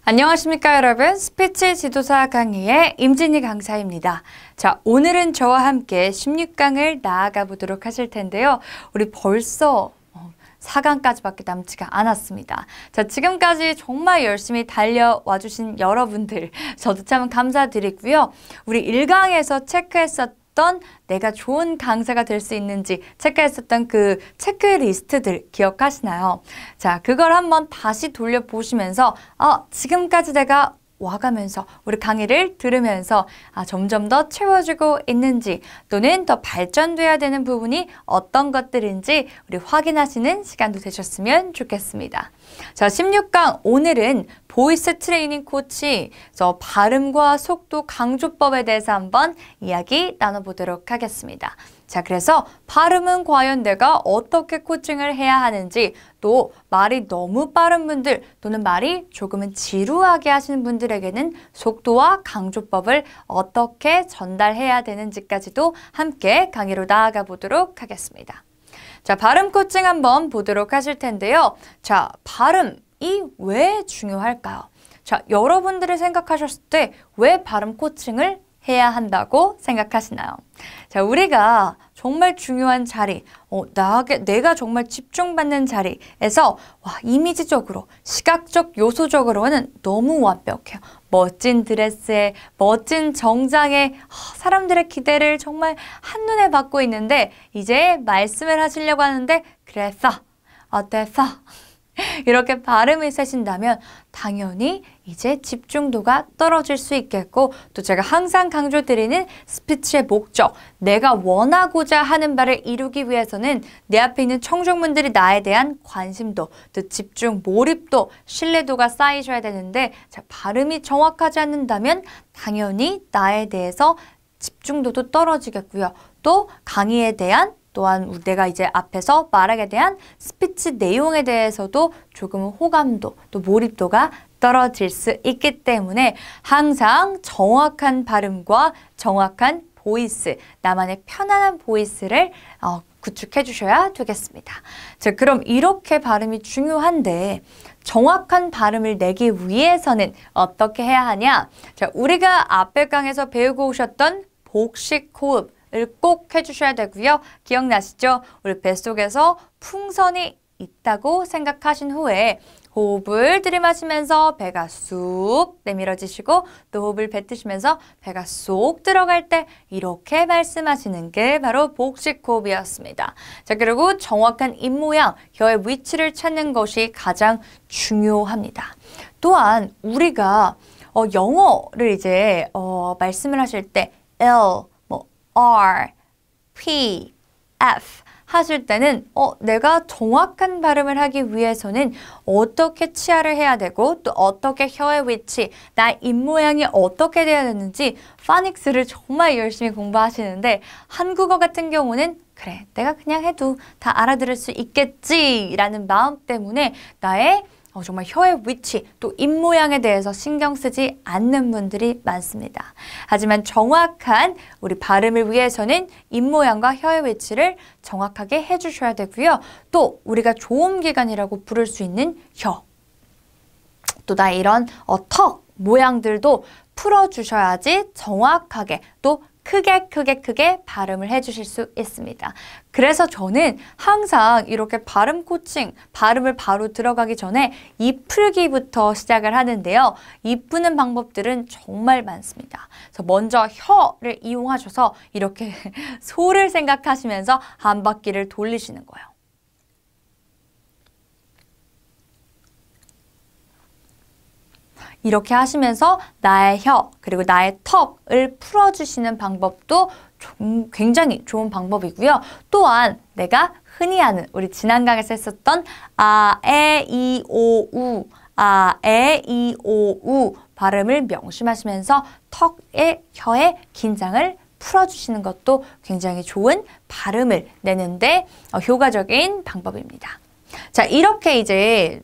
안녕하십니까 여러분. 스피치 지도사 강의의 임진희 강사입니다. 자, 오늘은 저와 함께 16강을 나아가 보도록 하실 텐데요. 우리 벌써 4강까지밖에 남지가 않았습니다. 자, 지금까지 정말 열심히 달려와 주신 여러분들 저도 참 감사드리고요. 우리 1강에서 체크했었던 내가 좋은 강사가 될 수 있는지 체크했었던 그 체크리스트들 기억하시나요? 자, 그걸 한번 다시 돌려보시면서 지금까지 내가 와가면서 우리 강의를 들으면서 점점 더 채워지고 있는지 또는 더 발전돼야 되는 부분이 어떤 것들인지 우리 확인하시는 시간도 되셨으면 좋겠습니다. 자, 16강 오늘은 보이스 트레이닝 코치 발음과 속도 강조법에 대해서 한번 이야기 나눠보도록 하겠습니다. 자, 그래서 발음은 과연 내가 어떻게 코칭을 해야 하는지, 또 말이 너무 빠른 분들 또는 말이 조금은 지루하게 하시는 분들에게는 속도와 강조법을 어떻게 전달해야 되는지까지도 함께 강의로 나아가 보도록 하겠습니다. 자, 발음 코칭 한번 보도록 하실 텐데요. 자, 발음이 왜 중요할까요? 자, 여러분들이 생각하셨을 때 왜 발음 코칭을 해야 한다고 생각하시나요? 자, 우리가 정말 중요한 자리, 내가 정말 집중받는 자리에서 이미지적으로, 시각적 요소적으로는 너무 완벽해요. 멋진 드레스에, 멋진 정장에 사람들의 기대를 정말 한눈에 받고 있는데 이제 말씀을 하시려고 하는데 그래서, 어때서? 이렇게 발음이 세신다면 당연히 이제 집중도가 떨어질 수 있겠고, 또 제가 항상 강조드리는 스피치의 목적, 내가 원하고자 하는 바를 이루기 위해서는 내 앞에 있는 청중분들이 나에 대한 관심도, 또 집중, 몰입도, 신뢰도가 쌓이셔야 되는데, 자, 발음이 정확하지 않는다면 당연히 나에 대해서 집중도도 떨어지겠고요. 또 강의에 대한, 또한 내가 이제 앞에서 말하게 대한 스피치 내용에 대해서도 조금 호감도, 또 몰입도가 떨어질 수 있기 때문에 항상 정확한 발음과 정확한 보이스, 나만의 편안한 보이스를 구축해 주셔야 되겠습니다. 자, 그럼 이렇게 발음이 중요한데 정확한 발음을 내기 위해서는 어떻게 해야 하냐? 자, 우리가 앞에 강에서 배우고 오셨던 복식 호흡 꼭 해주셔야 되고요. 기억나시죠? 우리 뱃속에서 풍선이 있다고 생각하신 후에 호흡을 들이마시면서 배가 쑥 내밀어지시고, 또 호흡을 뱉으시면서 배가 쏙 들어갈 때 이렇게 말씀하시는 게 바로 복식 호흡이었습니다. 자, 그리고 정확한 입모양, 혀의 위치를 찾는 것이 가장 중요합니다. 또한 우리가 영어를 이제 말씀을 하실 때 L, R, P, F 하실 때는 내가 정확한 발음을 하기 위해서는 어떻게 치아를 해야 되고, 또 어떻게 혀의 위치, 나의 입모양이 어떻게 돼야 되는지 파닉스를 정말 열심히 공부하시는데, 한국어 같은 경우는 그래, 내가 그냥 해도 다 알아들을 수 있겠지라는 마음 때문에 나의 정말 혀의 위치, 또 입모양에 대해서 신경 쓰지 않는 분들이 많습니다. 하지만 정확한 우리 발음을 위해서는 입모양과 혀의 위치를 정확하게 해주셔야 되고요. 또 우리가 조음기관이라고 부를 수 있는 혀, 또 나의 이런 턱 모양들도 풀어주셔야지 정확하게 또 크게 발음을 해주실 수 있습니다. 그래서 저는 항상 이렇게 발음 코칭, 발음을 바로 들어가기 전에 입 풀기부터 시작을 하는데요. 입 푸는 방법들은 정말 많습니다. 그래서 먼저 혀를 이용하셔서 이렇게 소를 생각하시면서 한 바퀴를 돌리시는 거예요. 이렇게 하시면서 나의 혀, 그리고 나의 턱을 풀어주시는 방법도 굉장히 좋은 방법이고요. 또한 내가 흔히 하는, 우리 지난 강에서 했었던 에, 이, 오, 우, 에, 이, 오, 우 발음을 명심하시면서 턱의, 혀의 긴장을 풀어주시는 것도 굉장히 좋은 발음을 내는데 효과적인 방법입니다. 자, 이렇게 이제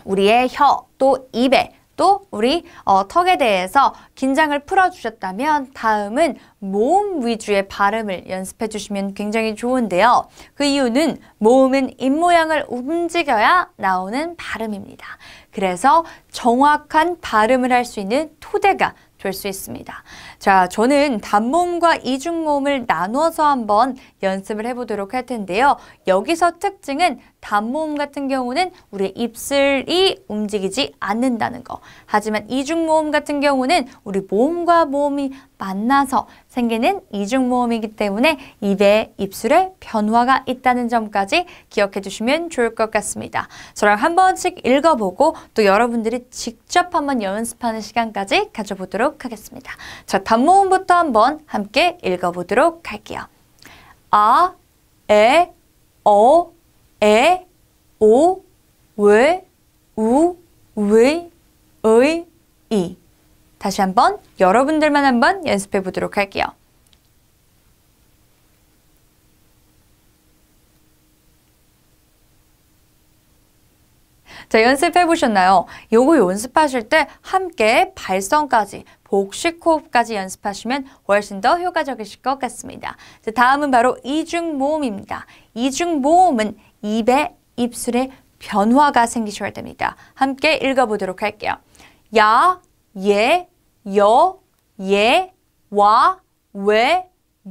우리의 혀, 또 입에 또 우리 턱에 대해서 긴장을 풀어주셨다면 다음은 모음 위주의 발음을 연습해 주시면 굉장히 좋은데요. 그 이유는 모음은 입모양을 움직여야 나오는 발음입니다. 그래서 정확한 발음을 할 수 있는 토대가 될 수 있습니다. 자, 저는 단모음과 이중모음을 나누어서 한번 연습을 해보도록 할 텐데요. 여기서 특징은 단모음 같은 경우는 우리 입술이 움직이지 않는다는 거. 하지만 이중모음 같은 경우는 우리 모음과 모음이 만나서 생기는 이중모음이기 때문에 입에 입술에 변화가 있다는 점까지 기억해 주시면 좋을 것 같습니다. 저랑 한 번씩 읽어보고 또 여러분들이 직접 한번 연습하는 시간까지 가져보도록 하겠습니다. 자, 단모음부터 한번 함께 읽어보도록 할게요. 아, 에, 어, 에, 오, 왜, 우, 의, 이. 다시 한번 여러분들만 한번 연습해 보도록 할게요. 자, 연습해 보셨나요? 요거 연습하실 때 함께 발성까지, 복식 호흡까지 연습하시면 훨씬 더 효과적이실 것 같습니다. 자, 다음은 바로 이중모음입니다. 이중모음은 입에, 입술에 변화가 생기셔야 됩니다. 함께 읽어보도록 할게요. 야, 예, 여, 예, 와, 왜,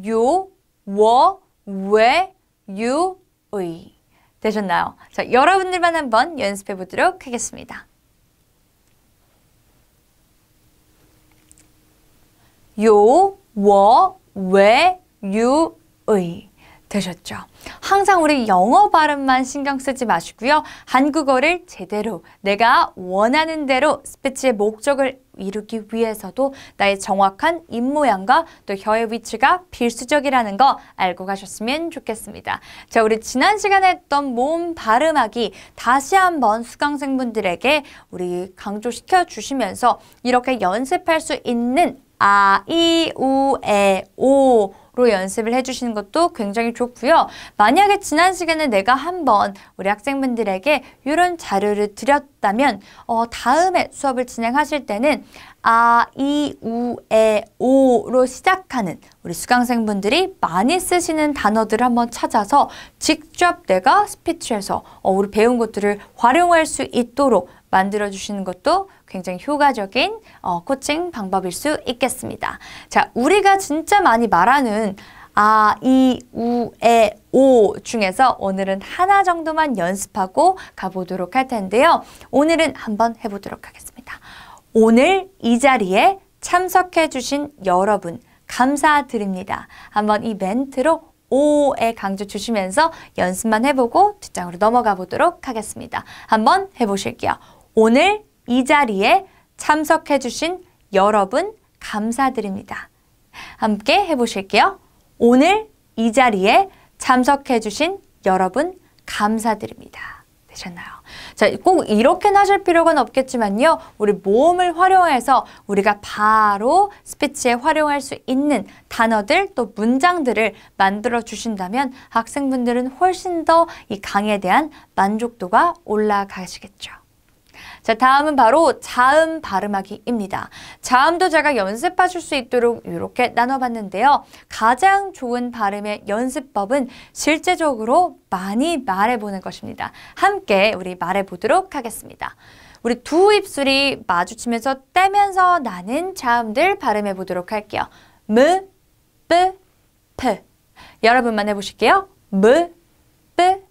요, 워, 왜, 유, 의. 되셨나요? 자, 여러분들만 한번 연습해 보도록 하겠습니다. 요, 워, 왜, 유, 의. 되셨죠? 항상 우리 영어 발음만 신경 쓰지 마시고요. 한국어를 제대로 내가 원하는 대로 스피치의 목적을 이루기 위해서도 나의 정확한 입모양과 또 혀의 위치가 필수적이라는 거 알고 가셨으면 좋겠습니다. 자, 우리 지난 시간에 했던 모음 발음하기 다시 한번 수강생분들에게 우리 강조시켜 주시면서 이렇게 연습할 수 있는 아, 이, 우, 에, 오 로 연습을 해주시는 것도 굉장히 좋고요. 만약에 지난 시간에 내가 한번 우리 학생분들에게 이런 자료를 드렸다면 다음에 수업을 진행하실 때는 아, 이, 우, 에, 오로 시작하는 우리 수강생분들이 많이 쓰시는 단어들을 한번 찾아서 직접 내가 스피치에서 우리 배운 것들을 활용할 수 있도록 만들어주시는 것도 굉장히 효과적인 코칭 방법일 수 있겠습니다. 자, 우리가 진짜 많이 말하는 아, 이, 우, 에, 오 중에서 오늘은 하나 정도만 연습하고 가보도록 할 텐데요. 오늘은 한번 해보도록 하겠습니다. 오늘 이 자리에 참석해 주신 여러분 감사드립니다. 한번 이 멘트로 오에 강조 주시면서 연습만 해보고 뒷장으로 넘어가 보도록 하겠습니다. 한번 해보실게요. 오늘 이 자리에 참석해 주신 여러분 감사드립니다. 함께 해보실게요. 오늘 이 자리에 참석해 주신 여러분 감사드립니다. 되셨나요? 자, 꼭 이렇게는 하실 필요는 없겠지만요. 우리 모음을 활용해서 우리가 바로 스피치에 활용할 수 있는 단어들 또 문장들을 만들어 주신다면 학생분들은 훨씬 더 이 강의에 대한 만족도가 올라가시겠죠. 자, 다음은 바로 자음 발음하기입니다. 자음도 제가 연습하실 수 있도록 이렇게 나눠봤는데요. 가장 좋은 발음의 연습법은 실제적으로 많이 말해보는 것입니다. 함께 우리 말해보도록 하겠습니다. 우리 두 입술이 마주치면서 떼면서 나는 자음들 발음해보도록 할게요. 무, 뿌, 프. 여러분만 해보실게요. 무, 뿌,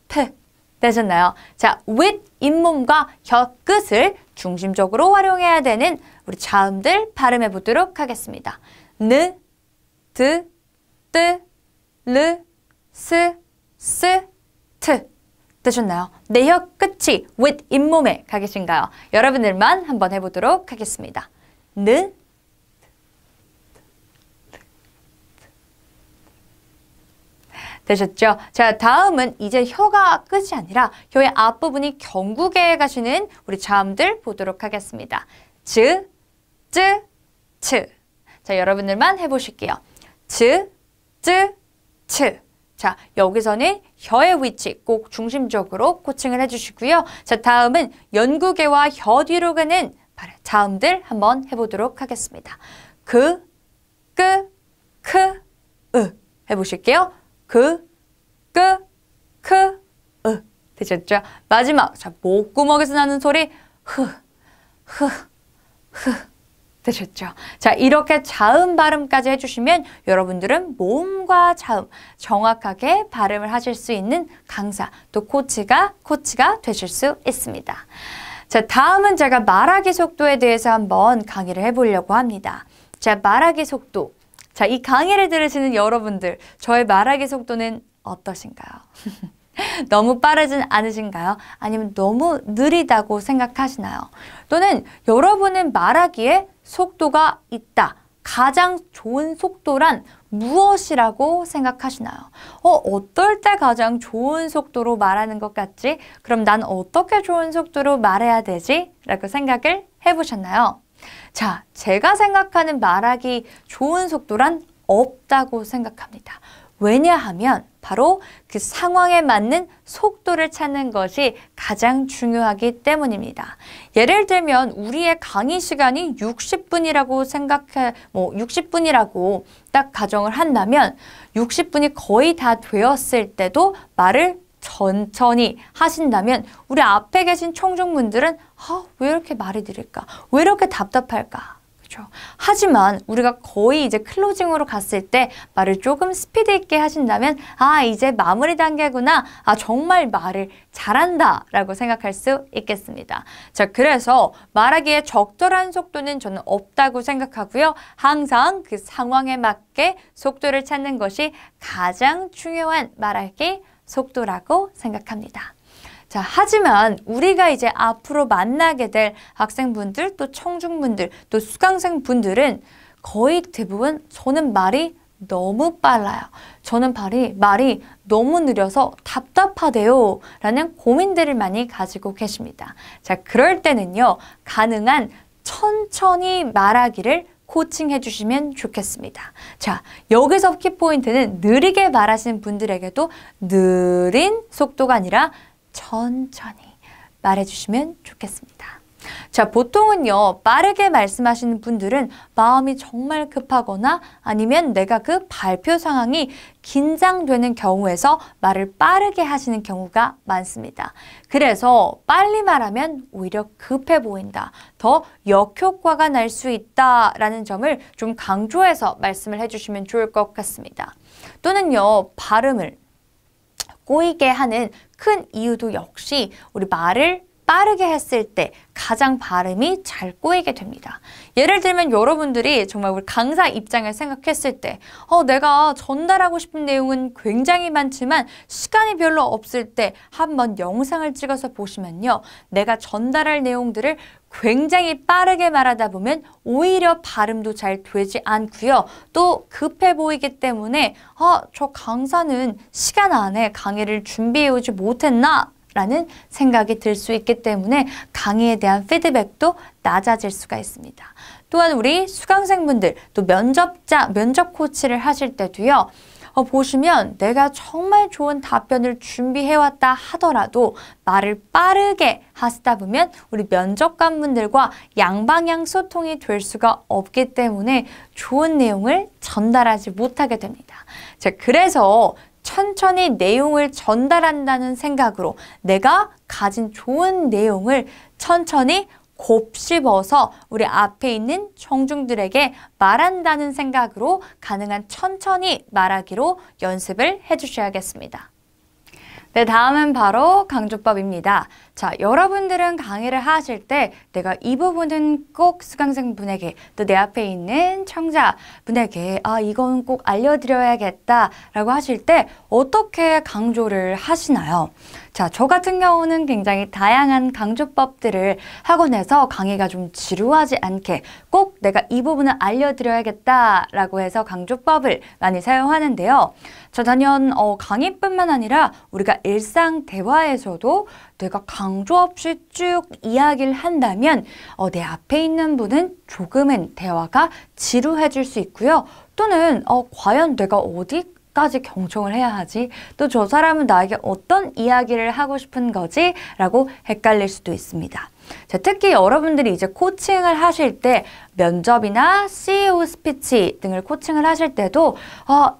프. 되셨나요? 자, with 잇몸과 혀 끝을 중심적으로 활용해야 되는 우리 자음들 발음해 보도록 하겠습니다. 느, 드, 뜨, 르, 스, 스, 트. 되셨나요? 내 혀 끝이 with 잇몸에 가 계신가요? 여러분들만 한번 해보도록 하겠습니다. 느, 되셨죠? 자, 다음은 이제 혀가 끝이 아니라 혀의 앞부분이 경국에 가시는 우리 자음들 보도록 하겠습니다. 즈, 쯔, 츠. 자, 여러분들만 해보실게요. 즈, 쯔, 츠. 자, 여기서는 혀의 위치 꼭 중심적으로 코칭을 해주시고요. 자, 다음은 연구개와 혀 뒤로 가는 자음들 한번 해보도록 하겠습니다. 그, 끄, 크, 으. 해보실게요. 그, 끄, 크, 으. 되셨죠? 마지막, 자, 목구멍에서 나는 소리, 흐, 흐, 흐. 되셨죠? 자, 이렇게 자음 발음까지 해주시면 여러분들은 모음과 자음 정확하게 발음을 하실 수 있는 강사, 또 코치가 되실 수 있습니다. 자, 다음은 제가 말하기 속도에 대해서 한번 강의를 해보려고 합니다. 자, 말하기 속도. 자, 이 강의를 들으시는 여러분들, 저의 말하기 속도는 어떠신가요? 너무 빠르진 않으신가요? 아니면 너무 느리다고 생각하시나요? 또는 여러분은 말하기에 속도가 있다. 가장 좋은 속도란 무엇이라고 생각하시나요? 어떨 때 가장 좋은 속도로 말하는 것 같지? 그럼 난 어떻게 좋은 속도로 말해야 되지? 라고 생각을 해보셨나요? 자, 제가 생각하는 말하기 좋은 속도란 없다고 생각합니다. 왜냐하면 바로 그 상황에 맞는 속도를 찾는 것이 가장 중요하기 때문입니다. 예를 들면 우리의 강의 시간이 60분이라고 60분이라고 딱 가정을 한다면 60분이 거의 다 되었을 때도 말을 천천히 하신다면 우리 앞에 계신 청중분들은 왜 이렇게 말이 느릴까? 왜 이렇게 답답할까? 하지만 우리가 거의 이제 클로징으로 갔을 때 말을 조금 스피드 있게 하신다면 이제 마무리 단계구나. 정말 말을 잘한다 라고 생각할 수 있겠습니다. 자, 그래서 말하기에 적절한 속도는 저는 없다고 생각하고요. 항상 그 상황에 맞게 속도를 찾는 것이 가장 중요한 말하기 속도라고 생각합니다. 자, 하지만 우리가 이제 앞으로 만나게 될 학생분들, 또 청중분들, 또 수강생분들은 거의 대부분 저는 말이 너무 빨라요. 저는 말이 너무 느려서 답답하대요. 라는 고민들을 많이 가지고 계십니다. 자, 그럴 때는요, 가능한 천천히 말하기를 코칭해 주시면 좋겠습니다. 자, 여기서 키포인트는 느리게 말하시는 분들에게도 느린 속도가 아니라 천천히 말해주시면 좋겠습니다. 자, 보통은요, 빠르게 말씀하시는 분들은 마음이 정말 급하거나 아니면 내가 그 발표 상황이 긴장되는 경우에서 말을 빠르게 하시는 경우가 많습니다. 그래서 빨리 말하면 오히려 급해 보인다. 더 역효과가 날 수 있다라는 점을 좀 강조해서 말씀을 해주시면 좋을 것 같습니다. 또는요, 발음을 꼬이게 하는 큰 이유도 역시 우리 말을 빠르게 했을 때 가장 발음이 잘 꼬이게 됩니다. 예를 들면 여러분들이 정말 우리 강사 입장을 생각했을 때 내가 전달하고 싶은 내용은 굉장히 많지만 시간이 별로 없을 때 한번 영상을 찍어서 보시면요. 내가 전달할 내용들을 굉장히 빠르게 말하다 보면 오히려 발음도 잘 되지 않고요. 또 급해 보이기 때문에 저 강사는 시간 안에 강의를 준비해 오지 못했나? 라는 생각이 들 수 있기 때문에 강의에 대한 피드백도 낮아질 수가 있습니다. 또한 우리 수강생분들, 또 면접 코치를 하실 때도요. 보시면 내가 정말 좋은 답변을 준비해왔다 하더라도 말을 빠르게 하시다 보면 우리 면접관분들과 양방향 소통이 될 수가 없기 때문에 좋은 내용을 전달하지 못하게 됩니다. 자, 그래서 천천히 내용을 전달한다는 생각으로 내가 가진 좋은 내용을 천천히 곱씹어서 우리 앞에 있는 청중들에게 말한다는 생각으로 가능한 천천히 말하기로 연습을 해주셔야겠습니다. 네, 다음은 바로 강조법입니다. 자, 여러분들은 강의를 하실 때 내가 이 부분은 꼭 수강생분에게 또 내 앞에 있는 청자분에게 이건 꼭 알려드려야겠다 라고 하실 때 어떻게 강조를 하시나요? 자, 저 같은 경우는 굉장히 다양한 강조법들을 학원에서 강의가 좀 지루하지 않게 꼭 내가 이 부분을 알려드려야겠다 라고 해서 강조법을 많이 사용하는데요. 자, 단연 강의뿐만 아니라 우리가 일상 대화에서도 내가 강조 없이 쭉 이야기를 한다면 내 앞에 있는 분은 조금은 대화가 지루해질 수 있고요. 또는 과연 내가 어디까지 경청을 해야 하지? 또 저 사람은 나에게 어떤 이야기를 하고 싶은 거지? 라고 헷갈릴 수도 있습니다. 자, 특히 여러분들이 이제 코칭을 하실 때 면접이나 CEO 스피치 등을 코칭을 하실 때도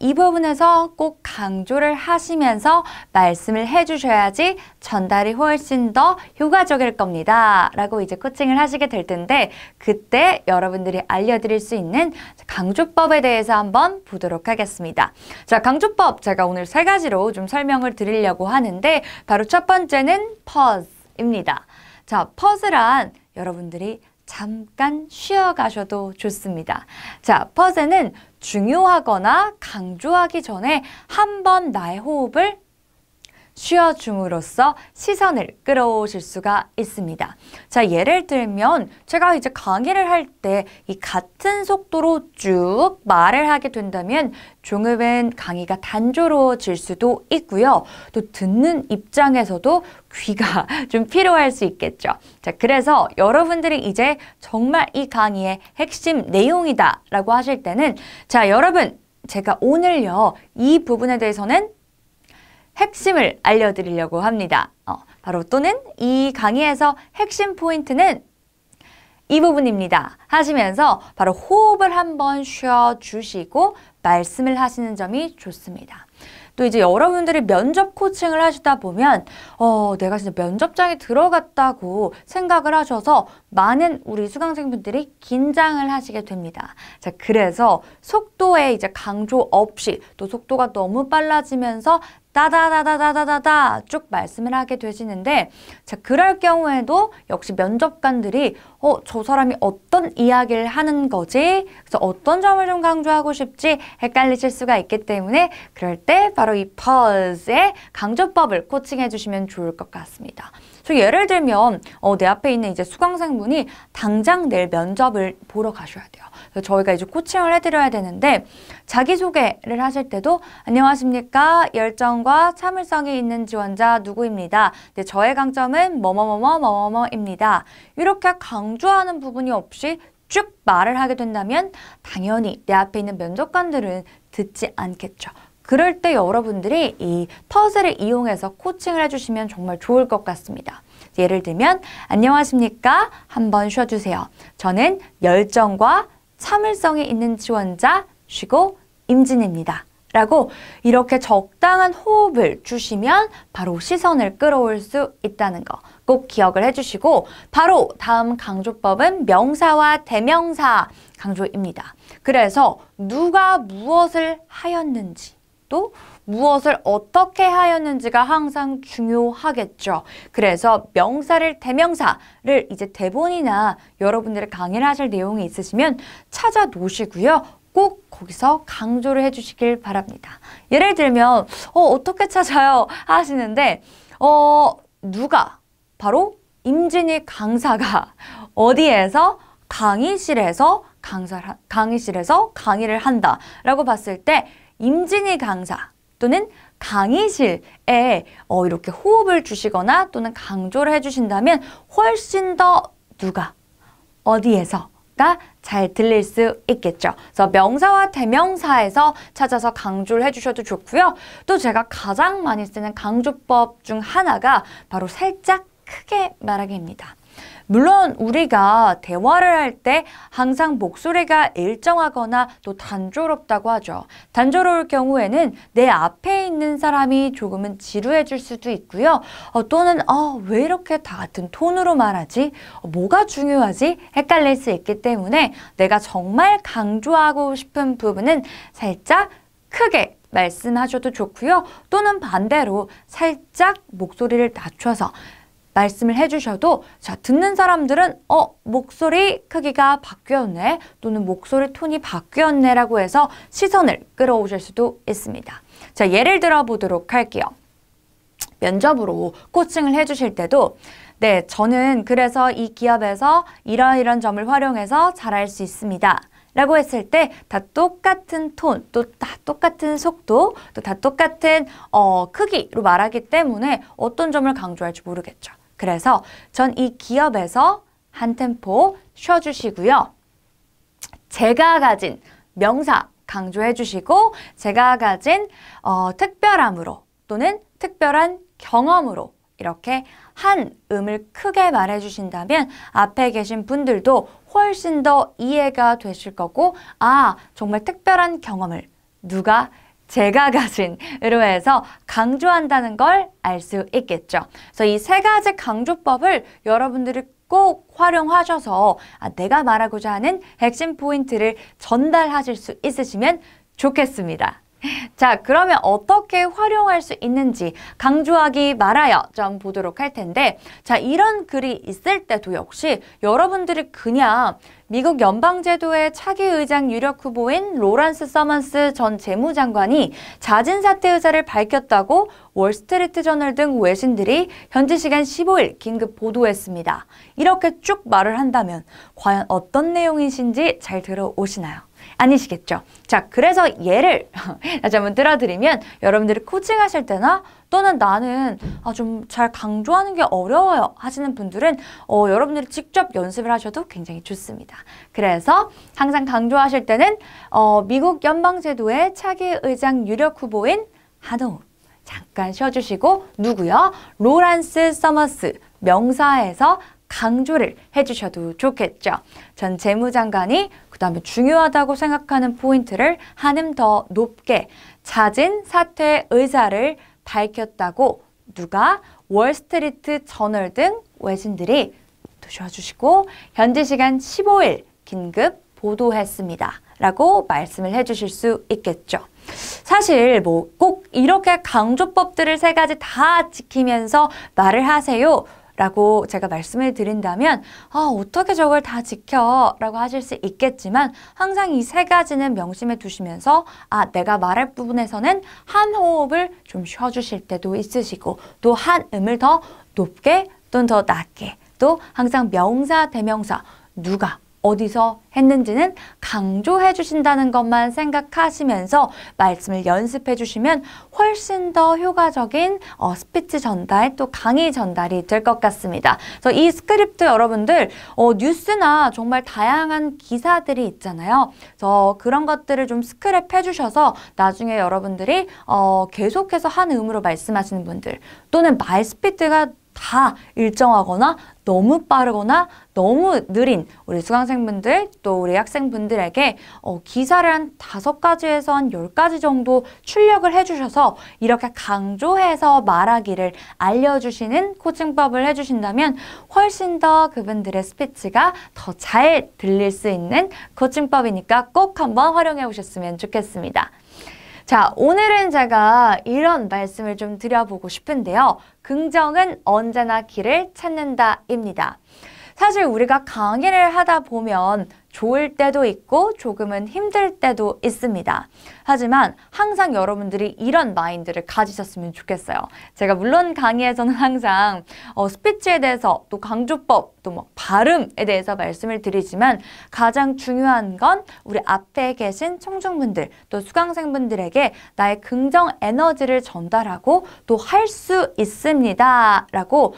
이 부분에서 꼭 강조를 하시면서 말씀을 해주셔야지 전달이 훨씬 더 효과적일 겁니다. 라고 이제 코칭을 하시게 될 텐데 그때 여러분들이 알려드릴 수 있는 강조법에 대해서 한번 보도록 하겠습니다. 자, 강조법 제가 오늘 3가지로 좀 설명을 드리려고 하는데 바로 첫 번째는 pause입니다. 자, pause란 여러분들이 잠깐 쉬어가셔도 좋습니다. 자, pause는 중요하거나 강조하기 전에 한번 나의 호흡을 쉬어줌으로써 시선을 끌어오실 수가 있습니다. 자, 예를 들면 제가 이제 강의를 할 때 이 같은 속도로 쭉 말을 하게 된다면 조금은 강의가 단조로워질 수도 있고요. 또 듣는 입장에서도 귀가 좀 필요할 수 있겠죠. 자, 그래서 여러분들이 이제 정말 이 강의의 핵심 내용이다 라고 하실 때는 자, 여러분 제가 오늘요 이 부분에 대해서는 핵심을 알려드리려고 합니다. 바로 또는 이 강의에서 핵심 포인트는 이 부분입니다. 하시면서 바로 호흡을 한번 쉬어주시고 말씀을 하시는 점이 좋습니다. 또 이제 여러분들이 면접 코칭을 하시다 보면 내가 진짜 면접장에 들어갔다고 생각을 하셔서 많은 우리 수강생분들이 긴장을 하시게 됩니다. 자, 그래서 속도에 이제 강조 없이 또 속도가 너무 빨라지면서 따다다다다다다 쭉 말씀을 하게 되시는데 자, 그럴 경우에도 역시 면접관들이 저 사람이 어떤 이야기를 하는 거지? 그래서 어떤 점을 좀 강조하고 싶지? 헷갈리실 수가 있기 때문에 그럴 때 바로 이 pause의 강조법을 코칭해 주시면 좋을 것 같습니다. 예를 들면 내 앞에 있는 이제 수강생분이 당장 내일 면접을 보러 가셔야 돼요. 그래서 저희가 이제 코칭을 해드려야 되는데 자기소개를 하실 때도 안녕하십니까? 열정과 참을성이 있는 지원자 누구입니다. 네, 저의 강점은 뭐뭐뭐뭐뭐뭐입니다. 이렇게 강조하는 부분이 없이 쭉 말을 하게 된다면 당연히 내 앞에 있는 면접관들은 듣지 않겠죠. 그럴 때 여러분들이 이 pause를 이용해서 코칭을 해주시면 정말 좋을 것 같습니다. 예를 들면 안녕하십니까? 한번 쉬어주세요. 저는 열정과 참을성이 있는 지원자 쉬고 임진입니다. 라고 이렇게 적당한 호흡을 주시면 바로 시선을 끌어올 수 있다는 거 꼭 기억을 해주시고 바로 다음 강조법은 명사와 대명사 강조입니다. 그래서 누가 무엇을 하였는지 또 무엇을 어떻게 하였는지가 항상 중요하겠죠. 그래서 명사를 대명사를 이제 대본이나 여러분들의 강의를 하실 내용이 있으시면 찾아 놓으시고요. 꼭 거기서 강조를 해주시길 바랍니다. 예를 들면 어떻게 찾아요? 하시는데 누가 바로 임진희 강사가 어디에서 강의실에서 강의를 한다라고 봤을 때 임진희 강사 또는 강의실에 이렇게 호흡을 주시거나 또는 강조를 해주신다면 훨씬 더 누가 어디에서가 잘 들릴 수 있겠죠. 그래서 명사와 대명사에서 찾아서 강조를 해주셔도 좋고요. 또 제가 가장 많이 쓰는 강조법 중 하나가 바로 살짝 크게 말하기입니다. 물론 우리가 대화를 할 때 항상 목소리가 일정하거나 또 단조롭다고 하죠. 단조로울 경우에는 내 앞에 있는 사람이 조금은 지루해 질 수도 있고요. 또는 왜 이렇게 다 같은 톤으로 말하지? 뭐가 중요하지? 헷갈릴 수 있기 때문에 내가 정말 강조하고 싶은 부분은 살짝 크게 말씀하셔도 좋고요. 또는 반대로 살짝 목소리를 낮춰서 말씀을 해주셔도 자, 듣는 사람들은 목소리 크기가 바뀌었네 또는 목소리 톤이 바뀌었네 라고 해서 시선을 끌어오실 수도 있습니다. 자, 예를 들어 보도록 할게요. 면접으로 코칭을 해주실 때도 네, 저는 그래서 이 기업에서 이런 점을 활용해서 잘할 수 있습니다. 라고 했을 때 다 똑같은 톤, 또 다 똑같은 속도, 또 다 똑같은 크기로 말하기 때문에 어떤 점을 강조할지 모르겠죠. 그래서 전 이 기업에서 한 템포 쉬어주시고요. 제가 가진 명사 강조해 주시고 제가 가진 특별함으로 또는 특별한 경험으로 이렇게 한 음을 크게 말해주신다면 앞에 계신 분들도 훨씬 더 이해가 되실 거고, 아, 정말 특별한 경험을 제가 가진으로 해서 강조한다는 걸 알 수 있겠죠. 그래서 이 세 가지 강조법을 여러분들이 꼭 활용하셔서 내가 말하고자 하는 핵심 포인트를 전달하실 수 있으시면 좋겠습니다. 자, 그러면 어떻게 활용할 수 있는지 강조하기 말아요 좀 보도록 할 텐데, 자, 이런 글이 있을 때도 역시 여러분들이 그냥 미국 연방제도의 차기 의장 유력 후보인 로런스 서먼스 전 재무장관이 자진 사퇴 의사를 밝혔다고 월스트리트 저널 등 외신들이 현지 시간 15일 긴급 보도했습니다. 이렇게 쭉 말을 한다면 과연 어떤 내용이신지 잘 들어오시나요? 아니시겠죠? 자, 그래서 예를 다시 한번 들어드리면, 여러분들이 코칭하실 때나 또는 나는 좀 잘 강조하는 게 어려워요 하시는 분들은 여러분들이 직접 연습을 하셔도 굉장히 좋습니다. 그래서 항상 강조하실 때는 미국 연방제도의 차기 의장 유력 후보인 한호흡 잠깐 쉬어주시고, 누구요? 로런스 서머스 명사에서 강조를 해주셔도 좋겠죠. 전 재무장관이 그 다음에 중요하다고 생각하는 포인트를 한음 더 높게 자진 사퇴 의사를 밝혔다고 누가? 월스트리트 저널 등 외신들이 또 쉬어주시고 현지 시간 15일 긴급 보도했습니다. 라고 말씀을 해주실 수 있겠죠. 사실 뭐 꼭 이렇게 강조법들을 세 가지 다 지키면서 말을 하세요 라고 제가 말씀을 드린다면 어떻게 저걸 다 지켜? 라고 하실 수 있겠지만, 항상 이 세 가지는 명심해 두시면서 내가 말할 부분에서는 한 호흡을 좀 쉬어주실 때도 있으시고, 또 한 음을 더 높게 또는 더 낮게, 또 항상 명사, 대명사 누가 어디서 했는지는 강조해 주신다는 것만 생각하시면서 말씀을 연습해 주시면 훨씬 더 효과적인 스피치 전달 또 강의 전달이 될 것 같습니다. 그래서 이 스크립트 여러분들 뉴스나 정말 다양한 기사들이 있잖아요. 그래서 그런 것들을 좀 스크랩 해주셔서 나중에 여러분들이 계속해서 한 음으로 말씀하시는 분들, 또는 말 스피드가 다 일정하거나 너무 빠르거나 너무 느린 우리 수강생분들 또 우리 학생분들에게 기사를 한 5가지에서 한 10가지 정도 출력을 해주셔서 이렇게 강조해서 말하기를 알려주시는 코칭법을 해주신다면 훨씬 더 그분들의 스피치가 더 잘 들릴 수 있는 코칭법이니까 꼭 한번 활용해 보셨으면 좋겠습니다. 자, 오늘은 제가 이런 말씀을 좀 드려보고 싶은데요. 긍정은 언제나 길을 찾는다입니다. 사실 우리가 강의를 하다 보면 좋을 때도 있고 조금은 힘들 때도 있습니다. 하지만 항상 여러분들이 이런 마인드를 가지셨으면 좋겠어요. 제가 물론 강의에서는 항상 스피치에 대해서 또 강조법 또 뭐 발음에 대해서 말씀을 드리지만, 가장 중요한 건 우리 앞에 계신 청중분들 또 수강생분들에게 나의 긍정 에너지를 전달하고 또 할 수 있습니다 라고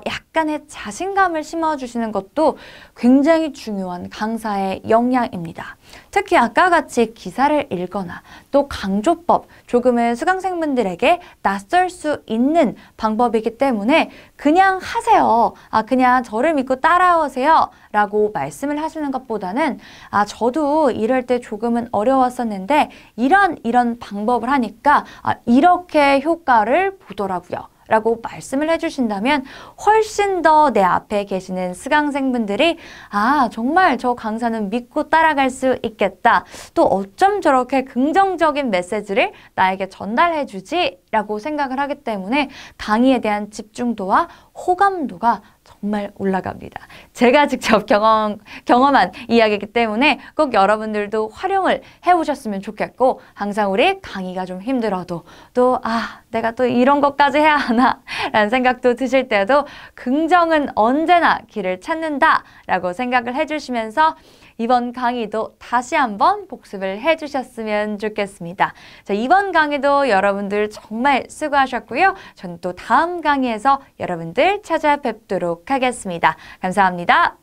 약간의 자신감을 심어주시는 것도 굉장히 중요한 강사의 역량입니다. 특히 아까 같이 기사를 읽거나 또 강조법, 조금은 수강생분들에게 낯설 수 있는 방법이기 때문에 그냥 하세요. 그냥 저를 믿고 따라오세요 라고 말씀을 하시는 것보다는 저도 이럴 때 조금은 어려웠었는데 이런 방법을 하니까 이렇게 효과를 보더라고요 라고 말씀을 해주신다면 훨씬 더 내 앞에 계시는 수강생분들이 정말 저 강사는 믿고 따라갈 수 있겠다. 또 어쩜 저렇게 긍정적인 메시지를 나에게 전달해주지? 라고 생각을 하기 때문에 강의에 대한 집중도와 호감도가 정말 올라갑니다. 제가 직접 경험한 이야기이기 때문에 꼭 여러분들도 활용을 해보셨으면 좋겠고, 항상 우리 강의가 좀 힘들어도 또 내가 또 이런 것까지 해야 하나 라는 생각도 드실 때도 긍정은 언제나 길을 찾는다 라고 생각을 해주시면서 이번 강의도 다시 한번 복습을 해주셨으면 좋겠습니다. 자, 이번 강의도 여러분들 정말 수고하셨고요. 저는 또 다음 강의에서 여러분들 찾아뵙도록 하겠습니다. 감사합니다.